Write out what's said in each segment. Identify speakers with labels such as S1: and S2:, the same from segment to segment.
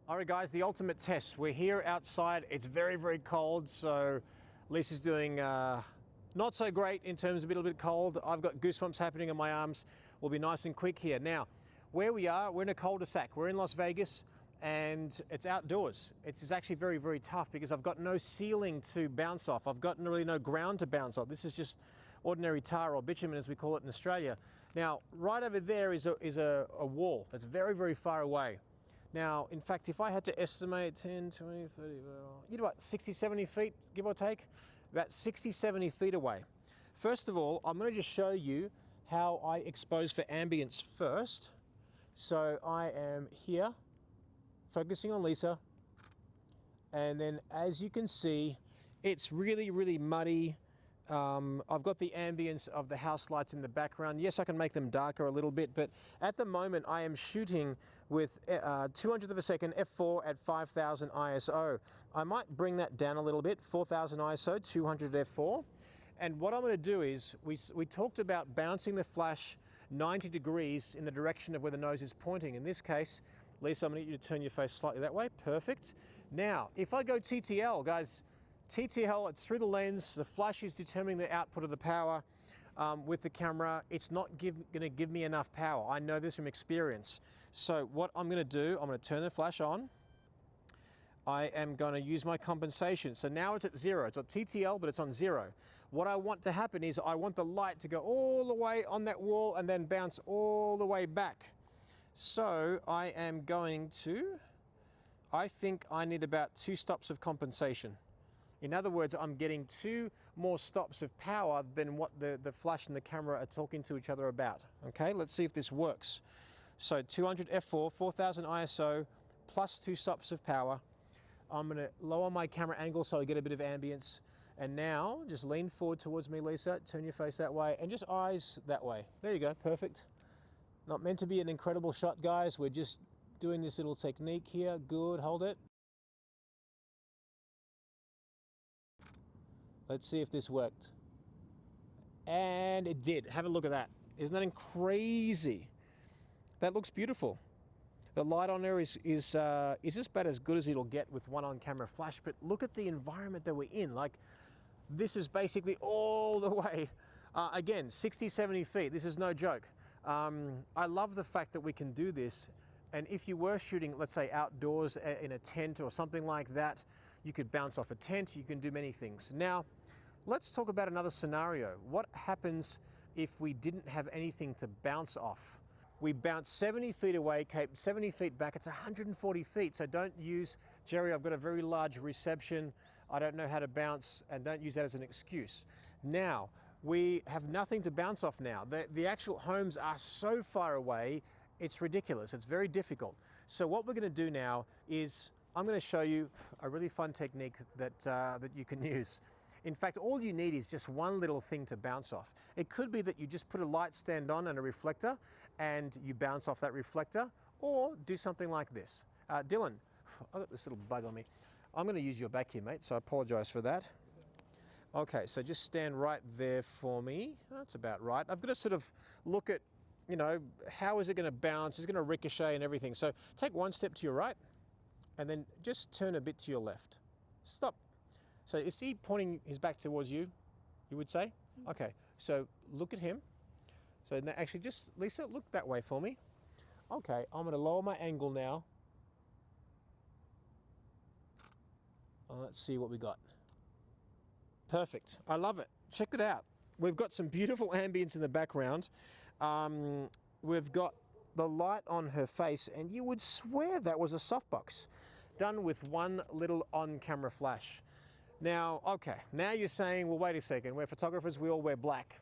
S1: All right, guys, the ultimate test. We're here outside. It's very, very cold, so Lisa's doing not so great in terms of a little bit cold. I've got goosebumps happening in my arms. We'll be nice and quick here. Now, where we are, we're in a cul-de-sac. We're in Las Vegas, and it's outdoors. It's actually very, very tough because I've got no ceiling to bounce off. I've got really no ground to bounce off. This is just ordinary tar or bitumen, as we call it in Australia. Now, right over there is a wall that's very, very far away. Now, in fact, if I had to estimate 10, 20, 30, you know what, 60, 70 feet, give or take, about 60, 70 feet away. First of all, I'm going to just show you how I expose for ambience first. So I am here, focusing on Lisa, and then as you can see, it's really, really muddy. I've got the ambience of the house lights in the background. Yes, I can make them darker a little bit, but at the moment I am shooting with 200th of a second f4 at 5000 ISO. I might bring that down a little bit, 4000 ISO, 200 f4. And what I'm going to do is, we talked about bouncing the flash 90 degrees in the direction of where the nose is pointing. In this case, Lisa, I'm going to get you to turn your face slightly that way. Perfect. Now, if I go TTL, guys, TTL, it's through the lens. The flash is determining the output of the power with the camera. It's not going to give me enough power. I know this from experience. So what I'm going to do, I'm going to turn the flash on. I am going to use my compensation. So now it's at 0. It's on TTL, but it's on 0. What I want to happen is I want the light to go all the way on that wall and then bounce all the way back. So I am going to, I think I need about 2 stops of compensation. In other words, I'm getting 2 more stops of power than what the flash and the camera are talking to each other about. Okay, let's see if this works. So 200 f4, 4000 ISO, plus 2 stops of power. I'm going to lower my camera angle so I get a bit of ambience. And now, just lean forward towards me, Lisa. Turn your face that way, and just eyes that way. There you go, perfect. Not meant to be an incredible shot, guys. We're just doing this little technique here. Good, hold it. Let's see if this worked. And it did. Have a look at that. Isn't that crazy? That looks beautiful. The light on there is just about as good as it'll get with one on-camera flash, but look at the environment that we're in. Like, this is basically all the way, again, 60, 70 feet. This is no joke. I love the fact that we can do this. And if you were shooting, let's say, outdoors in a tent or something like that, you could bounce off a tent, you can do many things. Now, let's talk about another scenario. What happens if we didn't have anything to bounce off? We bounce 70 feet away, Cape, 70 feet back, it's 140 feet, so don't use, Jerry, I've got a very large reception, I don't know how to bounce, and don't use that as an excuse. Now, we have nothing to bounce off now. The actual homes are so far away, it's ridiculous, it's very difficult. So what we're going to do now is, I'm going to show you a really fun technique that you can use. In fact, all you need is just one little thing to bounce off. It could be that you just put a light stand on and a reflector and you bounce off that reflector, or do something like this. Dylan, I've got this little bug on me. I'm going to use your back here, mate, so I apologize for that. Okay, so just stand right there for me. That's about right. I've got to sort of look at, you know, how is it going to bounce? It's going to ricochet and everything. So take one step to your right, and then just turn a bit to your left. Stop. So is he pointing his back towards you, you would say? Okay, so look at him. So actually just, Lisa, look that way for me. Okay, I'm gonna lower my angle now. Let's see what we got. Perfect, I love it. Check it out. We've got some beautiful ambience in the background. We've got the light on her face, and you would swear that was a softbox done with one little on-camera flash. Now, okay, now you're saying, well, wait a second, we're photographers, we all wear black.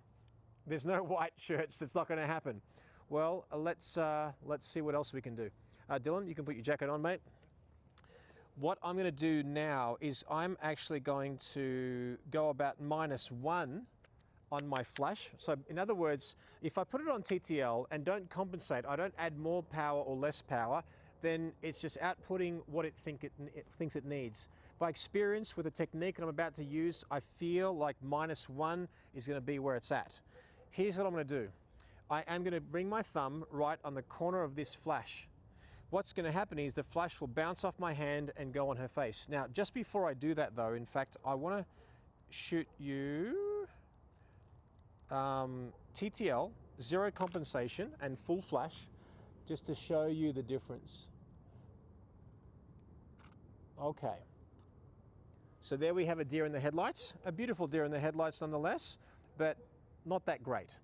S1: There's no white shirts, it's not gonna happen. Well, let's see what else we can do. Dylan, you can put your jacket on, mate. What I'm gonna do now is I'm actually going to go about -1 on my flash. So in other words, if I put it on TTL and don't compensate, I don't add more power or less power, then it's just outputting what it thinks it needs. By experience with the technique that I'm about to use, I feel like -1 is going to be where it's at. Here's what I'm going to do. I am going to bring my thumb right on the corner of this flash. what's going to happen is the flash will bounce off my hand and go on her face. Now, just before I do that though, in fact, I want to shoot you TTL, zero compensation and full flash, just to show you the difference. Okay. So there we have a deer in the headlights, a beautiful deer in the headlights nonetheless, but not that great.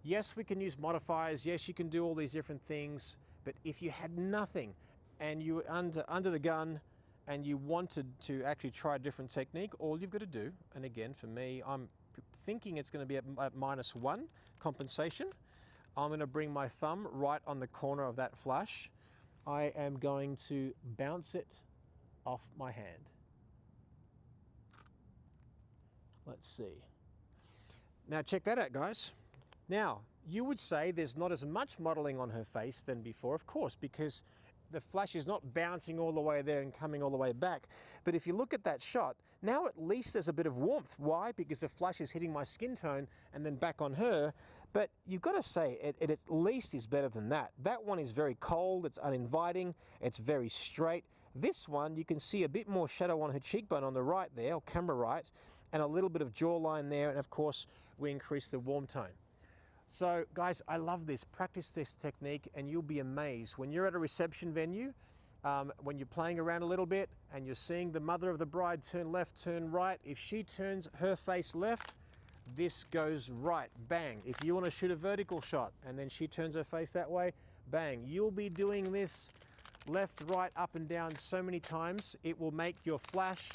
S1: Yes, we can use modifiers. Yes, you can do all these different things, but if you had nothing and you were under the gun and you wanted to actually try a different technique, all you've got to do, and again, for me, I'm thinking it's going to be at -1 compensation. I'm going to bring my thumb right on the corner of that flash. I am going to bounce it off my hand. Let's see. Now check that out, guys. Now, you would say there's not as much modeling on her face than before, of course, because the flash is not bouncing all the way there and coming all the way back. But if you look at that shot, now at least there's a bit of warmth. Why? Because the flash is hitting my skin tone and then back on her. But you've got to say, it at least is better than that. That one is very cold, it's uninviting, it's very straight. This one, you can see a bit more shadow on her cheekbone on the right there, or camera right, and a little bit of jawline there, and of course, we increase the warm tone. So guys, I love this. Practice this technique and you'll be amazed. When you're at a reception venue, when you're playing around a little bit and you're seeing the mother of the bride turn left, turn right, if she turns her face left, this goes right, bang. If you want to shoot a vertical shot and then she turns her face that way, bang. You'll be doing this left, right, up and down so many times, it will make your flash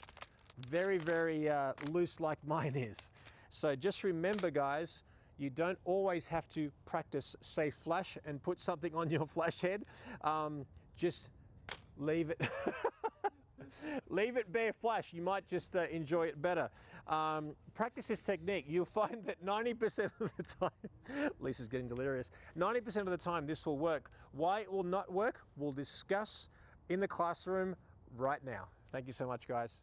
S1: very, very loose like mine is. So just remember, guys, you don't always have to practice safe flash and put something on your flash head. Just leave it. Leave it bare flash. You might just enjoy it better. Practice this technique. You'll find that 90% of the time, Lisa's getting delirious, 90% of the time this will work. Why it will not work, we'll discuss in the classroom right now. Thank you so much, guys.